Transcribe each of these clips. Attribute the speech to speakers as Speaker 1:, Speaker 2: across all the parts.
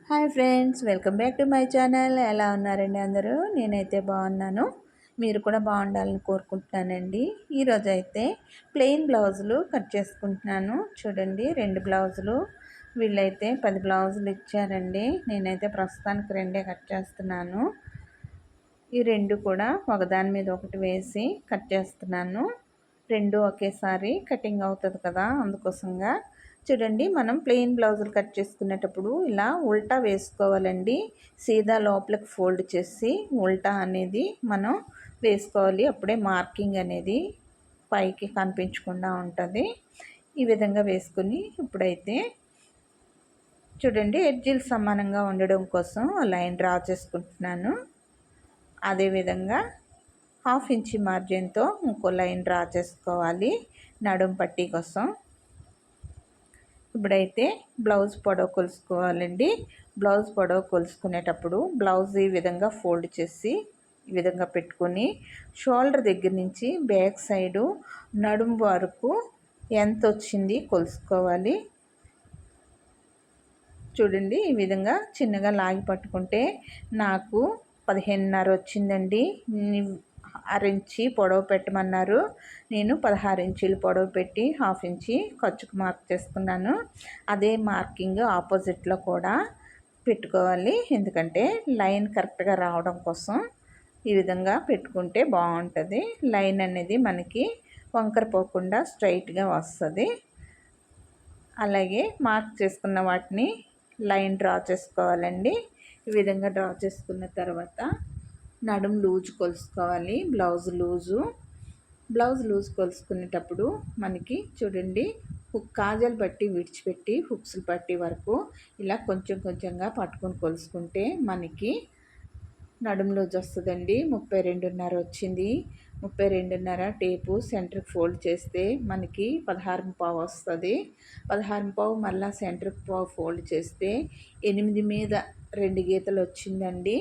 Speaker 1: Hi friends, welcome back to my channel. ఎలా ఉన్నారండి అందరూ? నేనైతే బాగున్నాను. మీరు కూడా బాగుండాలని కోరుకుంటున్నానండి. ఈరోజు అయితే ప్లెయిన్ బ్లౌజులు కట్ చేసుకుంటున్నాను. చూడండి, 2 బ్లౌజులు. వీళ్ళైతే 10 బ్లౌజులు ఇచ్చారండి. నేనైతే ప్రస్తుతానికి 2 కట్ చేస్తున్నాను. ఈ 2 కూడా ఒకదాని మీద ఒకటి వేసి కట్ చేస్తున్నాను. 2 ఒకేసారి కటింగ్ అవుతుంది కదా, అందుకోసంగా. చూడండి, మనం ప్లెయిన్ బ్లౌజులు కట్ చేసుకునేటప్పుడు ఇలా ఉల్టా వేసుకోవాలండి. సీదా లోపలికి ఫోల్డ్ చేసి ఉల్టా అనేది మనం వేసుకోవాలి. అప్పుడే మార్కింగ్ అనేది పైకి కనిపించకుండా ఉంటుంది. ఈ విధంగా వేసుకుని ఇప్పుడైతే చూడండి, ఎడ్జిలు సమానంగా ఉండడం కోసం లైన్ డ్రా చేసుకుంటున్నాను. అదేవిధంగా 1/2 ఇంచ్ మార్జిన్తో ఇంకో లైన్ డ్రా చేసుకోవాలి నడుం పట్టీ కోసం. ఇప్పుడైతే బ్లౌజ్ పొడవు కొలుసుకోవాలండి. బ్లౌజ్ పొడవు కొలుసుకునేటప్పుడు బ్లౌజ్ ఈ విధంగా ఫోల్డ్ చేసి ఈ విధంగా పెట్టుకొని షోల్డర్ దగ్గర నుంచి బ్యాక్ సైడు నడుము వరకు ఎంత వచ్చింది కొలుసుకోవాలి. చూడండి, ఈ విధంగా చిన్నగా లాగి పట్టుకుంటే నాకు 15.5 వచ్చిందండి. 6 ఇంచి పొడవు పెట్టమన్నారు. నేను 16 ఇంచీలు పొడవు పెట్టి 1/2 ఇంచి ఖర్చుకు మార్క్ చేసుకున్నాను. అదే మార్కింగ్ ఆపోజిట్లో కూడా పెట్టుకోవాలి. ఎందుకంటే లైన్ కరెక్ట్గా రావడం కోసం ఈ విధంగా పెట్టుకుంటే బాగుంటుంది. లైన్ అనేది మనకి వంకర పోకుండా స్ట్రైట్గా వస్తుంది. అలాగే మార్క్ చేసుకున్న వాటిని లైన్ డ్రా చేసుకోవాలండి. ఈ విధంగా డ్రా చేసుకున్న తర్వాత నడుం లూజ్ కొలుసుకోవాలి. బ్లౌజ్ లూజ్ కొలుసుకునేటప్పుడు మనకి చూడండి, కాజల్ బట్టి విడిచిపెట్టి హుక్స్లు పట్టి వరకు ఇలా కొంచెం కొంచెంగా పట్టుకొని కొలుసుకుంటే మనకి నడుం లూజ్ వస్తుందండి. 32.5 వచ్చింది. 32.5 టేపు సెంటర్కి ఫోల్డ్ చేస్తే మనకి 16.5 వస్తుంది. 16.5 మళ్ళీ సెంటర్కి ఫోల్డ్ చేస్తే 8 మీద 2 గీతలు వచ్చిందండి.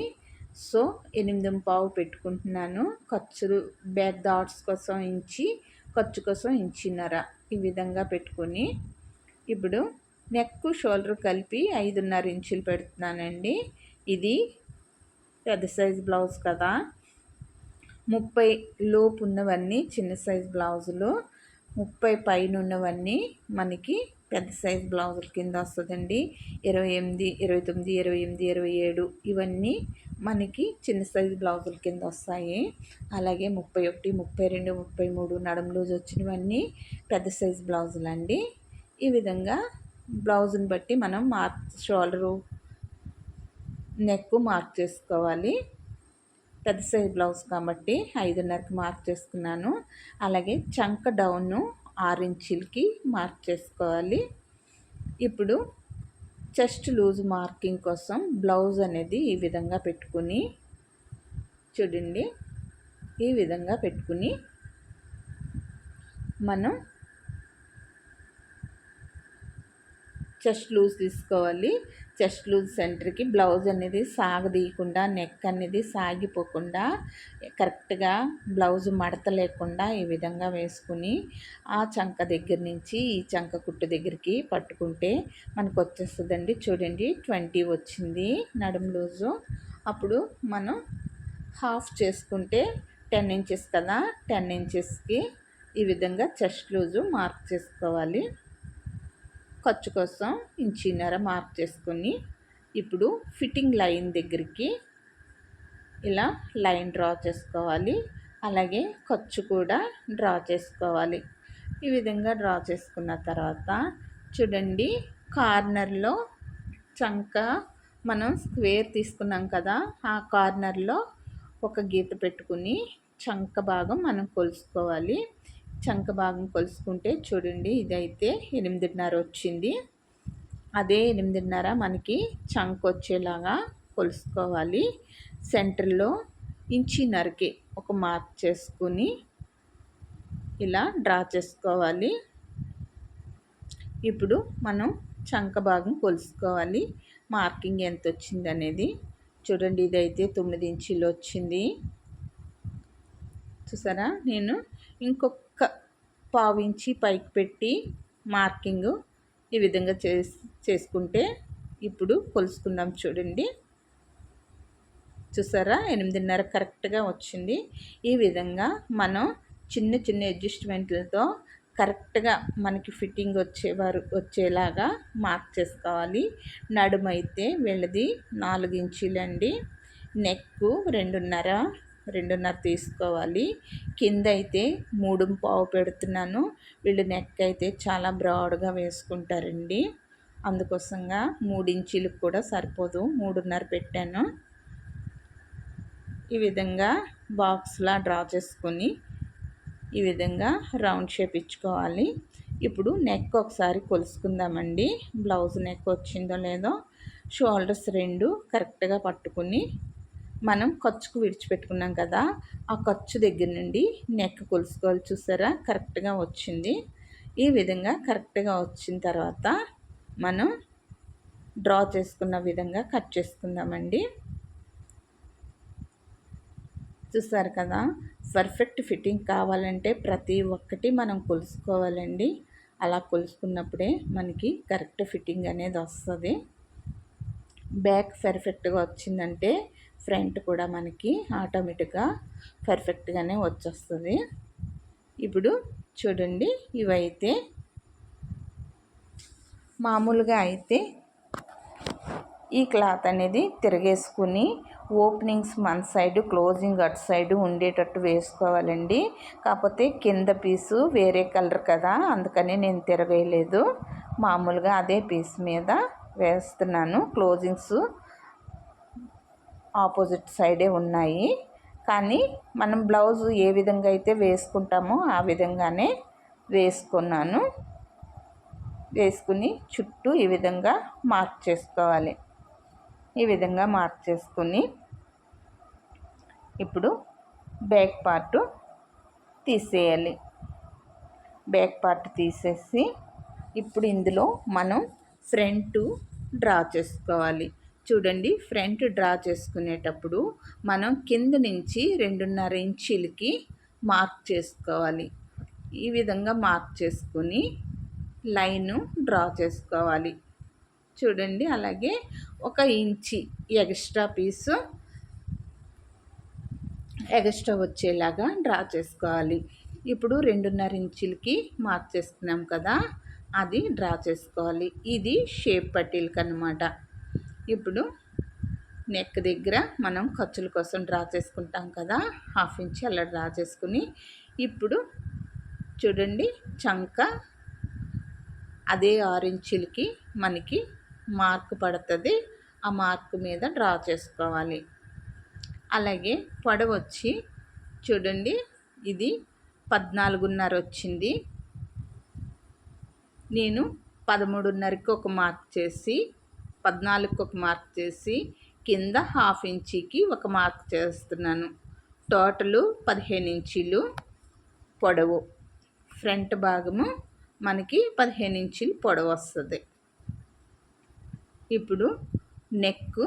Speaker 1: సో 8.5 పెట్టుకుంటున్నాను. ఖర్చులు బ్యాక్ డాట్స్ కోసం ఇంచి, ఖర్చు కోసం ఇంచిన్నర ఈ విధంగా పెట్టుకొని ఇప్పుడు నెక్ షోల్డర్ కలిపి 5.5 ఇంచులు పెడుతున్నానండి. ఇది పెద్ద సైజ్ బ్లౌజ్ కదా. 30 లోపు ఉన్నవన్నీ చిన్న సైజ్ బ్లౌజులు, 30 పైన ఉన్నవన్నీ మనకి పెద్ద సైజ్ బ్లౌజుల కింద వస్తుందండి. 28, 29, 28, 27 ఇవన్నీ మనకి చిన్న సైజ్ బ్లౌజుల కింద వస్తాయి. అలాగే 31, 32, 33 నడుము లూజ్ వచ్చినవన్నీ పెద్ద సైజ్ బ్లౌజులు అండి. ఈ విధంగా బ్లౌజుని బట్టి మనం షోల్డరు నెక్ మార్క్ చేసుకోవాలి. పెద్ద సైజ్ బ్లౌజ్ కాబట్టి 5.5కి మార్క్ చేసుకున్నాను. అలాగే చంక డౌన్ 6 ఇంచులకి మార్క్ చేసుకోవాలి. ఇప్పుడు చెస్ట్ లూజ్ మార్కింగ్ కోసం బ్లౌజ్ అనేది ఈ విధంగా పెట్టుకుని చూడండి, ఈ విధంగా పెట్టుకుని మనం చెస్ట్ లూజ్ తీసుకోవాలి. చెస్ట్ లూజ్ సెంటర్కి బ్లౌజ్ అనేది సాగదీయకుండా, నెక్ అనేది సాగిపోకుండా కరెక్ట్గా బ్లౌజ్ మడత లేకుండా ఈ విధంగా వేసుకుని ఆ చంక దగ్గర నుంచి ఈ చంక కుట్టు దగ్గరికి పట్టుకుంటే మనకు వచ్చేస్తుందండి. చూడండి, 20 వచ్చింది నడుము లూజు. అప్పుడు మనం హాఫ్ చేసుకుంటే 10 ఇంచెస్ కదా, 10 ఇంచెస్కి ఈ విధంగా చెస్ట్ లూజు మార్క్ చేసుకోవాలి. ఖర్చు కోసం 1.5 ఇంచు మార్క్ చేసుకొని ఇప్పుడు ఫిట్టింగ్ లైన్ దగ్గరికి ఇలా లైన్ డ్రా చేసుకోవాలి. అలాగే ఖర్చు కూడా డ్రా చేసుకోవాలి. ఈ విధంగా డ్రా చేసుకున్న తర్వాత చూడండి, కార్నర్లో చంక మనం స్క్వేర్ తీసుకున్నాం కదా, ఆ కార్నర్లో ఒక గీత పెట్టుకుని చంక భాగం మనం కొలుసుకోవాలి. చంక భాగం కొలుసుకుంటే చూడండి, ఇదైతే 8.5 వచ్చింది. అదే 8.5 మనకి చంక వచ్చేలాగా కొలుసుకోవాలి. సెంటర్లో 1.5 ఇంచుకి ఒక మార్క్ చేసుకుని ఇలా డ్రా చేసుకోవాలి. ఇప్పుడు మనం చంక భాగం కొలుసుకోవాలి. మార్కింగ్ ఎంత వచ్చింది అనేది చూడండి, ఇదైతే 9 ఇంచులు వచ్చింది. చూసారా, నేను ఇంకొక 1/4 ఇంచి పైకి పెట్టి మార్కింగ్ ఈ విధంగా చేసుకుంటే ఇప్పుడు కొలుసుకుందాం చూడండి. చూసారా 8:30 కరెక్ట్గా వచ్చింది. ఈ విధంగా మనం చిన్న చిన్న అడ్జస్ట్మెంట్లతో కరెక్ట్గా మనకి ఫిట్టింగ్ వచ్చేలాగా మార్క్ చేసుకోవాలి. నడుమైతే వీళ్ళది 4 ఇంచీలండి. నెక్కు 2.5 తీసుకోవాలి. కింద అయితే 3.5 పెడుతున్నాను. వీళ్ళు నెక్ అయితే చాలా బ్రాడ్గా వేసుకుంటారండి. అందుకోసంగా 3 ఇంచీలకు కూడా సరిపోదు, 3.5 పెట్టాను. ఈ విధంగా బాక్స్లా డ్రా చేసుకొని ఈ విధంగా రౌండ్ షేప్ ఇచ్చుకోవాలి. ఇప్పుడు నెక్ ఒకసారి కొలుసుకుందామండి. బ్లౌజ్ నెక్ వచ్చిందో లేదో. షోల్డర్స్ 2 కరెక్ట్గా పట్టుకుని మనం ఖర్చుకు విడిచిపెట్టుకున్నాం కదా, ఆ ఖర్చు దగ్గర నుండి నెక్ కొలుసుకోవాలి. చూసారా కరెక్ట్గా వచ్చింది. ఈ విధంగా కరెక్ట్గా వచ్చిన తర్వాత మనం డ్రా చేసుకున్న విధంగా కట్ చేసుకుందామండి. చూసారు కదా, పర్ఫెక్ట్ ఫిట్టింగ్ కావాలంటే ప్రతి ఒక్కటి మనం కొలుసుకోవాలండి. అలా కొలుసుకున్నప్పుడే మనకి కరెక్ట్ ఫిట్టింగ్ అనేది వస్తుంది. బ్యాక్ పర్ఫెక్ట్గా వచ్చిందంటే ఫ్రంట్ కూడా మనకి ఆటోమేటిక్గా పర్ఫెక్ట్గానే వచ్చేస్తుంది. ఇప్పుడు చూడండి, ఇవైతే మామూలుగా అయితే ఈ క్లాత్ అనేది తిరగేసుకుని ఓపెనింగ్స్ మన సైడు, క్లోజింగ్ అటు సైడు ఉండేటట్టు వేసుకోవాలండి. కాకపోతే కింద పీసు వేరే కలర్ కదా, అందుకని నేను తిరగేయలేదు. మామూలుగా అదే పీస్ మీద వేస్తున్నాను. క్లోజింగ్స్ ఆపోజిట్ సైడే ఉన్నాయి. కానీ మనం బ్లౌజ్ ఏ విధంగా అయితే వేసుకుంటామో ఆ విధంగానే వేసుకున్నాను. వేసుకుని చుట్టూ ఈ విధంగా మార్క్ చేసుకోవాలి. ఈ విధంగా మార్క్ చేసుకుని ఇప్పుడు బ్యాక్ పార్ట్ తీసేయాలి. బ్యాక్ పార్ట్ తీసేసి ఇప్పుడు ఇందులో మనం ఫ్రంట్ డ్రా చేసుకోవాలి. చూడండి, ఫ్రంట్ డ్రా చేసుకునేటప్పుడు మనం కింద నుంచి 2.5 ఇంచీలకి మార్క్ చేసుకోవాలి. ఈ విధంగా మార్క్ చేసుకుని లైను డ్రా చేసుకోవాలి. చూడండి, అలాగే 1 ఇంచి ఎక్స్ట్రా వచ్చేలాగా డ్రా చేసుకోవాలి. ఇప్పుడు 2.5 ఇంచులకి మార్క్ చేసుకున్నాం కదా, అది డ్రా చేసుకోవాలి. ఇది షేప్ పట్టీలకు అన్నమాట. ఇప్పుడు నెక్ దగ్గర మనం ఖర్చుల కోసం డ్రా చేసుకుంటాం కదా, 1/2 ఇంచ్ అలా డ్రా చేసుకుని ఇప్పుడు చూడండి, చంక అదే 6 ఇంచులకి మనకి మార్క్ పడుతుంది. ఆ మార్క్ మీద డ్రా చేసుకోవాలి. అలాగే పొడవు వచ్చి చూడండి, ఇది 14.5 వచ్చింది. నేను 13.5కి ఒక మార్క్ చేసి 14కి ఒక మార్క్ చేసి కింద 1/2 ఇంచీకి ఒక మార్క్ చేస్తున్నాను. టోటలు 15 ఇంచీలు పొడవు. ఫ్రంట్ భాగము మనకి 15 ఇంచీలు పొడవు వస్తుంది. ఇప్పుడు నెక్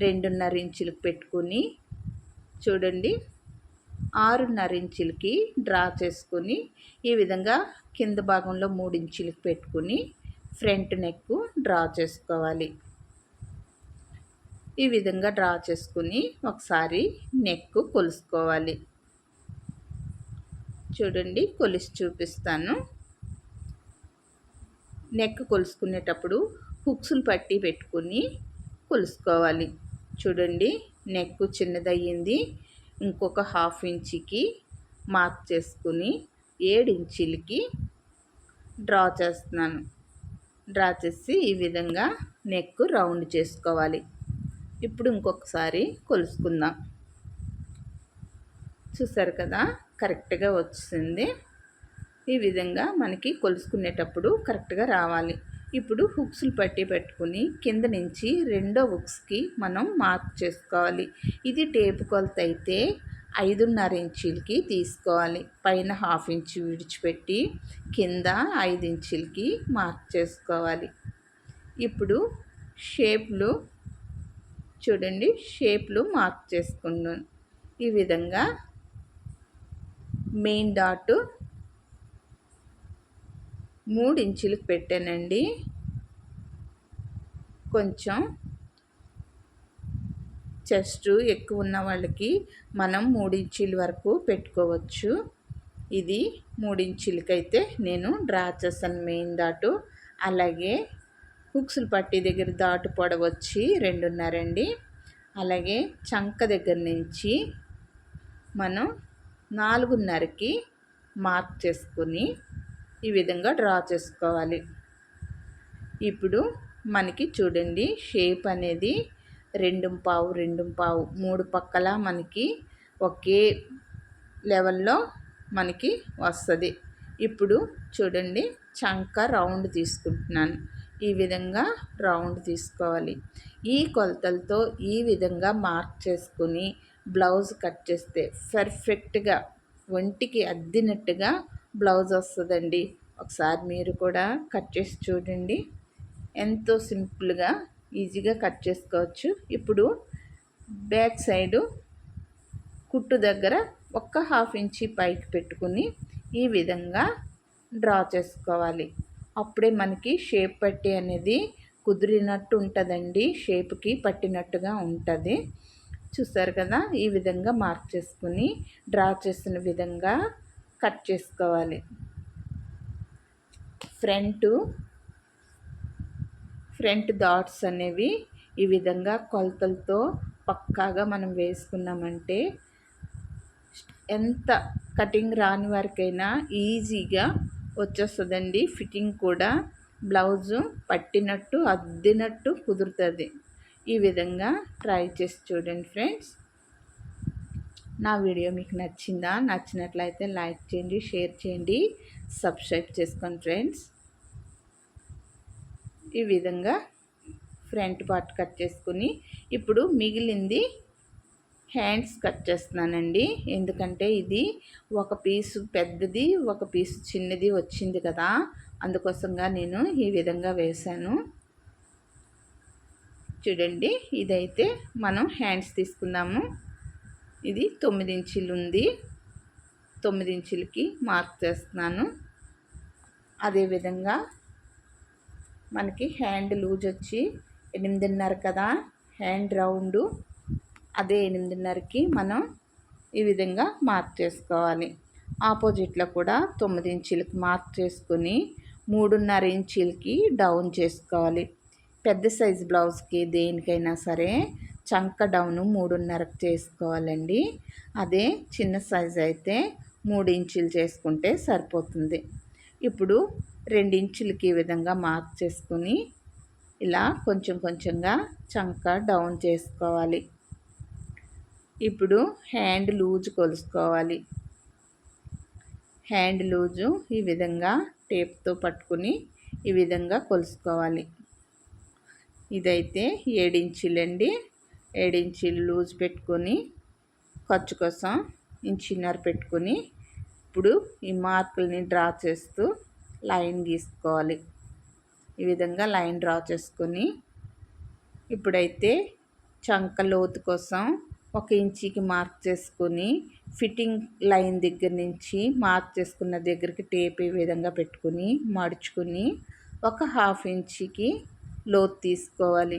Speaker 1: 2.5 ఇంచులకు పెట్టుకుని చూడండి, 6.5 ఇంచులకి డ్రా చేసుకుని ఈ విధంగా కింద భాగంలో 3 ఇంచులకు పెట్టుకుని ఫ్రంట్ నెక్ డ్రా చేసుకోవాలి. ఈ విధంగా డ్రా చేసుకుని ఒకసారి నెక్ కొలుసుకోవాలి. చూడండి, కొలిసి చూపిస్తాను. నెక్ కొలుసుకునేటప్పుడు హుక్స్లు పట్టి పెట్టుకుని కొలుసుకోవాలి. చూడండి, నెక్ చిన్నదయ్యింది. ఇంకొక 1/2 ఇంచుకి మార్క్ చేసుకుని 7 ఇంచులకి డ్రా చేస్తున్నాను. డ్రా చేసి ఈ విధంగా నెక్ రౌండ్ చేసుకోవాలి. ఇప్పుడు ఇంకొకసారి కొలుసుకుందాం. చూసారు కదా, కరెక్ట్గా వచ్చింది. ఈ విధంగా మనకి కొలుసుకునేటప్పుడు కరెక్ట్గా రావాలి. ఇప్పుడు హుక్స్లు పట్టి పెట్టుకుని కింద నుంచి రెండో హుక్స్కి మనం మార్క్ చేసుకోవాలి. ఇది టేపు కొలత అయితే 5.5 ఇంచులకి తీసుకోవాలి. పైన 1/2 ఇంచు విడిచిపెట్టి కింద 5 ఇంచులకి మార్క్ చేసుకోవాలి. ఇప్పుడు షేప్లు చూడండి, షేప్లు మార్క్ చేసుకున్నాను. ఈ విధంగా మెయిన్ డాట్ 3 ఇంచులకు పెట్టానండి. కొంచెం చెస్ట్ ఎక్కువ ఉన్న వాళ్ళకి మనం 3 ఇంచీల వరకు పెట్టుకోవచ్చు. ఇది 3 ఇంచీలకైతే నేను డ్రా చేస్తాను మెయిన్ డాటు. అలాగే హుక్స్లు పట్టీ దగ్గర డాటు పొడవు వచ్చి 2.5 అండి. అలాగే చంక దగ్గర నుంచి మనం 4.5కి మార్క్ చేసుకుని ఈ విధంగా డ్రా చేసుకోవాలి. ఇప్పుడు మనకి చూడండి షేప్ అనేది 2.5 3 పక్కల మనకి ఒకే లెవెల్లో మనకి వస్తుంది. ఇప్పుడు చూడండి చంక రౌండ్ తీసుకుంటున్నాను. ఈ విధంగా రౌండ్ తీసుకోవాలి. ఈ కొలతలతో ఈ విధంగా మార్క్ చేసుకుని బ్లౌజ్ కట్ చేస్తే పర్ఫెక్ట్గా ఒంటికి అద్దినట్టుగా బ్లౌజ్ వస్తుందండి. ఒకసారి మీరు కూడా కట్ చేసి చూడండి. ఎంతో సింపుల్గా ఈజీగా కట్ చేసుకోవచ్చు. ఇప్పుడు బ్యాక్ సైడు కుట్టు దగ్గర ఒక 1/2 ఇంచి పైకి పెట్టుకుని ఈ విధంగా డ్రా చేసుకోవాలి. అప్పుడే మనకి షేప్ పట్టి అనేది కుదిరినట్టు ఉంటుందండి. షేప్కి పట్టినట్టుగా ఉంటుంది. చూస్తారు కదా, ఈ విధంగా మార్క్ చేసుకుని డ్రా చేసిన విధంగా కట్ చేసుకోవాలి. ఫ్రంట్ డాట్స్ అనేవి ఈ విధంగా కొలతలతో పక్కాగా మనం వేసుకున్నామంటే ఎంత కటింగ్ రాని వారికైనా ఈజీగా వచ్చేస్తుందండి. ఫిట్టింగ్ కూడా బ్లౌజు పట్టినట్టు అద్దినట్టు కుదురుతుంది. ఈ విధంగా ట్రై చేసి చూడండి ఫ్రెండ్స్. నా వీడియో మీకు నచ్చిందా? నచ్చినట్లయితే లైక్ చేయండి, షేర్ చేయండి, సబ్స్క్రైబ్ చేసుకోండి ఫ్రెండ్స్. ఈ విధంగా ఫ్రంట్ పార్ట్ కట్ చేసుకుని ఇప్పుడు మిగిలింది హ్యాండ్స్ కట్ చేస్తున్నానండి. ఎందుకంటే ఇది ఒక పీసు పెద్దది ఒక పీసు చిన్నది వచ్చింది కదా, అందుకోసంగా నేను ఈ విధంగా వేశాను. చూడండి, ఇదైతే మనం హ్యాండ్స్ తీసుకుందాము. ఇది 9 ఇంచులు ఉంది. 9 ఇంచులకి మార్క్ చేస్తున్నాను. అదేవిధంగా మనకి హ్యాండ్ లూజ్ వచ్చి 8.5 కదా, హ్యాండ్ రౌండు అదే 8.5కి మనం ఈ విధంగా మార్క్ చేసుకోవాలి. ఆపోజిట్లో కూడా 9 ఇంచులకి మార్క్ చేసుకుని 3.5 ఇంచులకి డౌన్ చేసుకోవాలి. పెద్ద సైజు బ్లౌజ్కి దేనికైనా సరే చంక డౌను 3.5కి చేసుకోవాలండి. అదే చిన్న సైజు అయితే 3 ఇంచులు చేసుకుంటే సరిపోతుంది. ఇప్పుడు 2 ఇంచులకి ఈ విధంగా మార్క్ చేసుకుని ఇలా కొంచెం కొంచెంగా చంక డౌన్ చేసుకోవాలి. ఇప్పుడు హ్యాండ్ లూజ్ కొలుసుకోవాలి. హ్యాండ్ లూజు ఈ విధంగా టేప్తో పట్టుకుని ఈ విధంగా కొలుసుకోవాలి. ఇదైతే 7 ఇంచులండి. 7 ఇంచులు లూజ్ పెట్టుకొని ఖర్చు కోసం 1.5 ఇంచు పెట్టుకుని ఇప్పుడు ఈ మార్కుల్ని డ్రా చేస్తూ లైన్ గీసుకోవాలి. ఈ విధంగా లైన్ డ్రా చేసుకొని ఇప్పుడైతే చంక లోతు కోసం 1 ఇంచుకి మార్క్ చేసుకొని ఫిట్టింగ్ లైన్ దగ్గర నుంచి మార్క్ చేసుకున్న దగ్గరికి టేప్ ఈ విధంగా పెట్టుకుని మడుచుకుని ఒక 1/2 ఇంచుకి లోతు తీసుకోవాలి.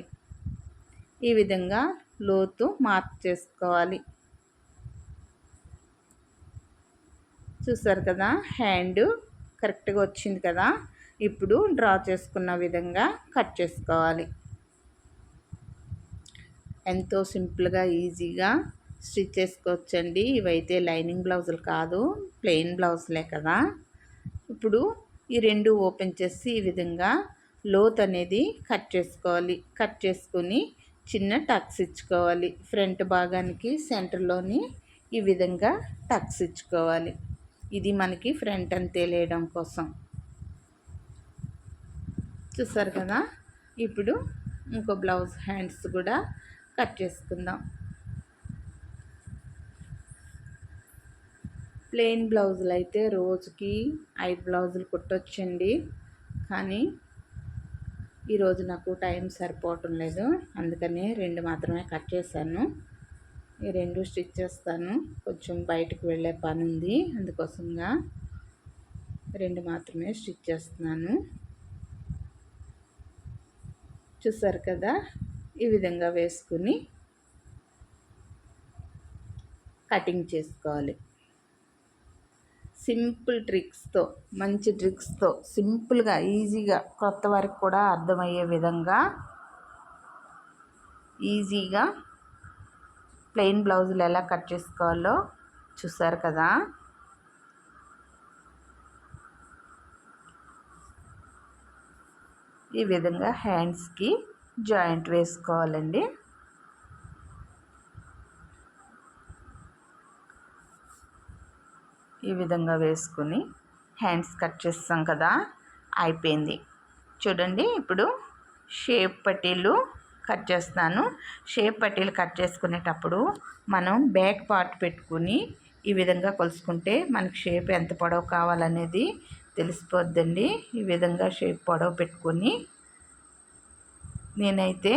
Speaker 1: ఈ విధంగా లోతు మార్క్ చేసుకోవాలి. చూసారు కదా, హ్యాండ్ కరెక్ట్గా వచ్చింది కదా. ఇప్పుడు డ్రా చేసుకున్న విధంగా కట్ చేసుకోవాలి. ఎంతో సింపుల్గా ఈజీగా స్టిచ్ చేసుకోవచ్చండి. ఇవైతే లైనింగ్ బ్లౌజులు కాదు, ప్లెయిన్ బ్లౌజులే కదా. ఇప్పుడు ఈ రెండు ఓపెన్ చేసి ఈ విధంగా లోత్ అనేది కట్ చేసుకోవాలి. కట్ చేసుకొని చిన్న టక్స్ ఇచ్చుకోవాలి. ఫ్రంట్ భాగానికి సెంటర్లోని ఈ విధంగా టక్స్ ఇచ్చుకోవాలి. ఇది మనకి ఫ్రంట్ అని తెలియడం కోసం. చూసారు కదా, ఇప్పుడు ఇంకో బ్లౌజ్ హ్యాండ్స్ కూడా కట్ చేసుకుందాం. ప్లెయిన్ బ్లౌజులు అయితే రోజుకి 5 బ్లౌజులు కుట్టొచ్చండి. కానీ ఈరోజు నాకు టైం సరిపోవటం లేదు, అందుకనే 2 మాత్రమే కట్ చేశాను. ఈ 2 స్టిచ్ చేస్తాను. కొంచెం బయటకు వెళ్ళే పని ఉంది, అందుకోసంగా 2 మాత్రమే స్టిచ్ చేస్తున్నాను. చూసారు కదా, ఈ విధంగా వేసుకుని కటింగ్ చేసుకోవాలి. సింపుల్ ట్రిక్స్తో, మంచి ట్రిక్స్తో సింపుల్గా ఈజీగా కొత్త వారికి కూడా అర్థమయ్యే విధంగా ఈజీగా ప్లెయిన్ బ్లౌజులు ఎలా కట్ చేసుకోవాలో చూసారు కదా. ఈ విధంగా హ్యాండ్స్కి జాయింట్ వేసుకోవాలండి. ఈ విధంగా వేసుకుని హ్యాండ్స్ కట్ చేస్తాం కదా, అయిపోయింది. చూడండి, ఇప్పుడు షేప్ పట్టీలు కట్ చేస్తాను. షేప్ పట్టీలు కట్ చేసుకునేటప్పుడు మనం బ్యాక్ పార్ట్ పెట్టుకుని ఈ విధంగా కొలుసుకుంటే మనకి షేప్ ఎంత పొడవు కావాలనేది తెలిసిపోద్దండి. ఈ విధంగా షేప్ పొడవు పెట్టుకొని, నేనైతే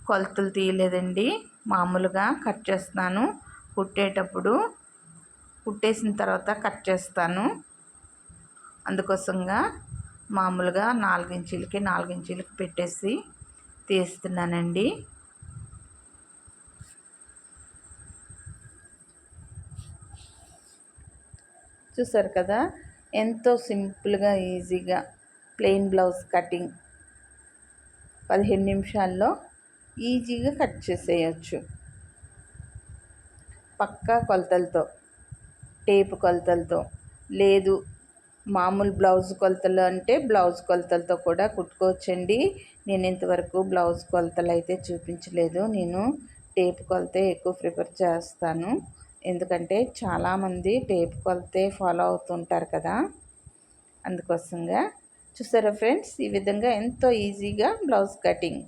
Speaker 1: కొలతలు తీయలేదండి, మామూలుగా కట్ చేస్తాను. కుట్టేసిన తర్వాత కట్ చేస్తాను. అందుకోసంగా మామూలుగా 4 ఇంచీలకి 4 ఇంచీలకి పెట్టేసి తీస్తున్నానండి. చూసారు కదా, ఎంతో సింపుల్గా ఈజీగా ప్లెయిన్ బ్లౌజ్ కటింగ్ 15 నిమిషాల్లో ఈజీగా కట్ చేసేయచ్చు. పక్కా కొలతలతో, టేపు కొలతలతో, లేదు మామూలు బ్లౌజ్ కొలతలు అంటే బ్లౌజ్ కొలతలతో కూడా కుట్టుకోవచ్చండి. నేను ఇంతవరకు బ్లౌజ్ కొలతలు అయితే చూపించలేదు. నేను టేపు కొలతే ఎక్కువ ప్రిఫర్ చేస్తాను. ఎందుకంటే చాలామంది టేపు కొలతే ఫాలో అవుతుంటారు కదా, అందుకోసంగా. చూసారా ఫ్రెండ్స్, ఈ విధంగా ఎంతో ఈజీగా బ్లౌజ్ కటింగ్